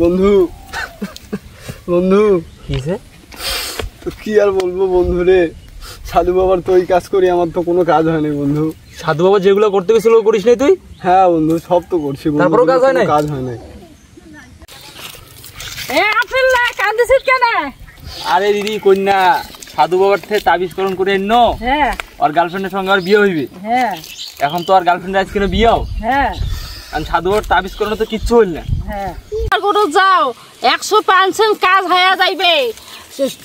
বন্ধু বন্ধু তো কি আর বলবো বন্ধু রে, সাধু বাবার তো ওই কাজ করি, আমার তো কোনো কাজ হয়নি বন্ধু। সাধু বাবা যেগুলো করতে গেছিল করিস নাই তুই? হ্যাঁ বন্ধু, সব তো করছি, তারপরও কাজ হয় না? কাজ হয় না। আরে দিদি কন্যা সাধু বাবার থেকে তাবিজকরণ করে এনো, আর গার্লফ্রেন্ডের সঙ্গে আর বিয়ে হইবে। এখন তো আর গার্লফ্রেন্ড আজকে বিয়েও, সাধু বাবার তাবিজকরণ তো কিচ্ছু হইল না। যাও 100% কাজ হয়ে যাইবে,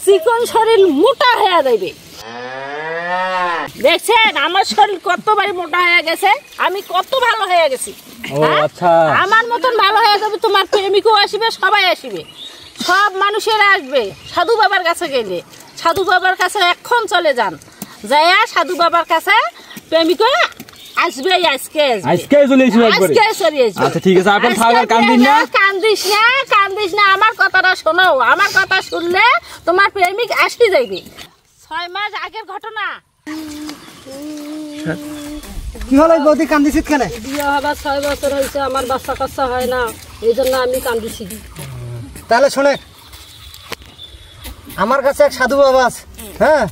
চিকন শরীর মোটা হয়ে যাইবে। দেখছেন আমার শরীর কতবারই মোটা হয়ে গেছে, আমি কত ভালো হয়ে গেছি। আমার মতন ভালো হয়ে যাবে, তোমার প্রেমিকও আসবে, সবাই আসবে, সব মানুষেরা আসবে সাধু বাবার কাছে গেলে। সাধু বাবার কাছে এখন চলে যান, যাইয়া সাধু বাবার কাছে প্রেমিক আসবে। আজকে চলে আসবে, আজকে চলে আসবে। আচ্ছা ঠিক আছে, এখন থাক, আর কান্দিস না। কান্দিস না, আমার কথাটা শোনো। আমার কথা শুনলে তোমার প্রেমিক আসতে যাইবে। 6 মাস আগের ঘটনা। কি হলো বৌদি, কান্দিছিস কেন? বিয়ে হবার 6 বছর হয়েছে, আমার বাচ্চা কাচ্চা হয় না, এই জন্য আমি কান্দিছি। তাহলে শোনে, আমার কাছে এক সাধু বাবা আছে, হ্যাঁ,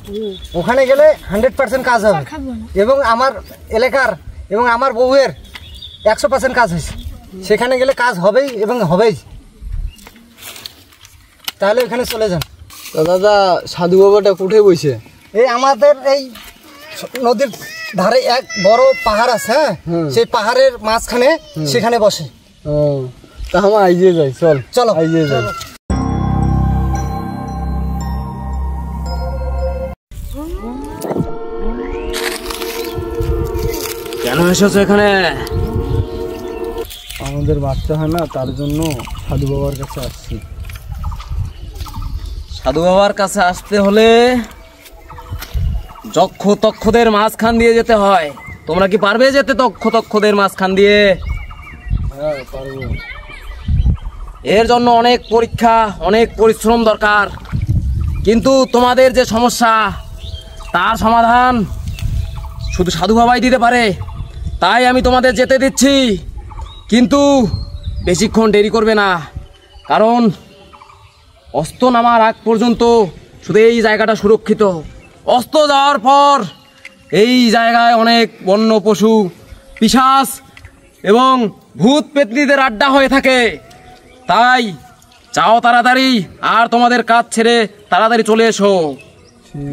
ওখানে গেলে 100% কাজ হবে, এবং আমার এলাকার এবং আমার বউয়ের 100% কাজ হয়েছে। সেখানে গেলে কাজ হবেই এবং হবেই। তাহলে ওখানে চলে যান। দাদা সাধু বাবাটা কোথায় বসে? এই আমাদের এই নদীর ধারে এক বড় পাহাড় আছে, হ্যাঁ, সেই পাহাড়ের মাঝখানে সেখানে বসে। ও তা আমার আইজে যাই, চল চলো আইজে যাই। কেন এসেছো এখানে? আমাদের বাচ্চা হয় না, তার জন্য সাধু বাবার কাছে আসছি। সাধু বাবার কাছে আসতে হলে যক্ষ তক্ষদের মাঝখান দিয়ে যেতে হয়। তোমরা কি পারবে যেতে যক্ষ তক্ষদের মাঝখান দিয়ে? হ্যাঁ পারবো। এর জন্য অনেক পরীক্ষা, অনেক পরিশ্রম দরকার, কিন্তু তোমাদের যে সমস্যা তার সমাধান শুধু সাধু বাবাই দিতে পারে। তাই আমি তোমাদের যেতে দিচ্ছি, কিন্তু বেশিক্ষণ দেরি করবে না, কারণ অস্ত নামার আগ পর্যন্ত শুধু এই জায়গাটা সুরক্ষিত। অস্ত যাওয়ার পর এই জায়গায় অনেক বন্য পশু, পিশাচ এবং ভূত পেতনিদের আড্ডা হয়ে থাকে। তাই যাও তাড়াতাড়ি, আর তোমাদের কাজ ছেড়ে তাড়াতাড়ি চলে এসো।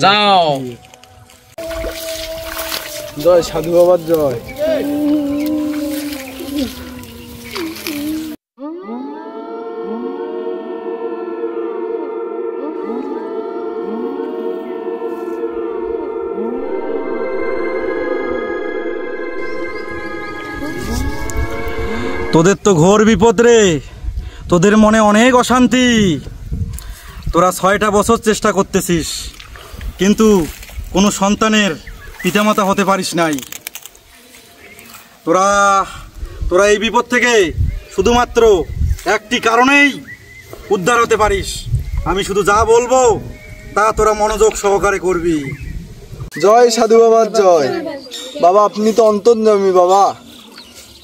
যাও। জয় সাধু বাবার জয়। তোদের তো ঘোর বিপদ রে, তোদের মনে অনেক অশান্তি। তোরা 6টা বছর চেষ্টা করতেছিস, কিন্তু কোনো সন্তানের পিতামাতা হতে পারিস নাই। তোরা এই বিপদ থেকে শুধুমাত্র একটি কারণেই উদ্ধার হতে পারিস। আমি শুধু যা বলবো তা তোরা মনোযোগ সহকারে করবি। জয় সাধু বাবার জয়। বাবা আপনি তো অন্তর্যামী বাবা,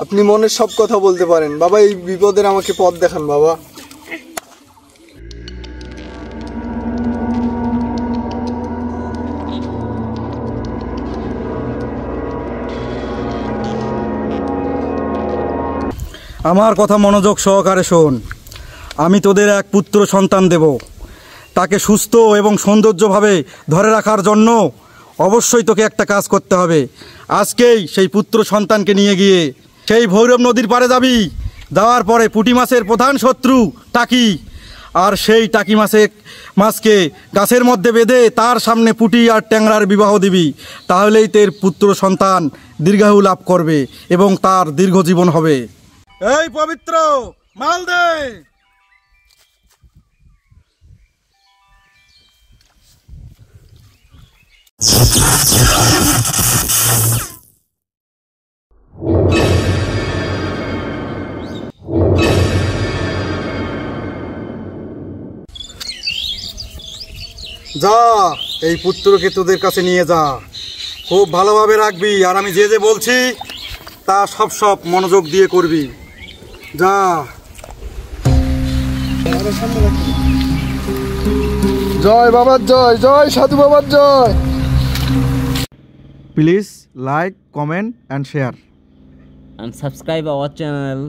আপনি মনের সব কথা বলতে পারেন বাবা। এই বিপদের আমাকে পথ দেখান বাবা। আমার কথা মনোযোগ সহকারে শোন। আমি তোদের এক পুত্র সন্তান দেব। তাকে সুস্থ এবং সৌন্দর্যভাবে ধরে রাখার জন্য অবশ্যই তোকে একটা কাজ করতে হবে। আজকেই সেই পুত্র সন্তানকে নিয়ে গিয়ে সেই ভৈরব নদীর পাড়ে যাবি। যাওয়ার পরে পুঁটি মাছের প্রধান শত্রু টাকি, আর সেই টাকি মাছকে গাছের মধ্যে বেঁধে তার সামনে পুঁটি আর ট্যাংরার বিবাহ দিবি। তাহলেই তোর পুত্র সন্তান দীর্ঘায়ু লাভ করবে এবং তার দীর্ঘ জীবন হবে। এই পবিত্র মাল দে। যা, এই পুত্রকে তোদের কাছে নিয়ে যা, খুব ভালোভাবে রাখবি, আর আমি যে যে বলছি তা সব মনোযোগ দিয়ে করবি। যা। জয় বাবার জয়, জয় সাধু বাবার জয়। Please like, comment and share. and subscribe our channel.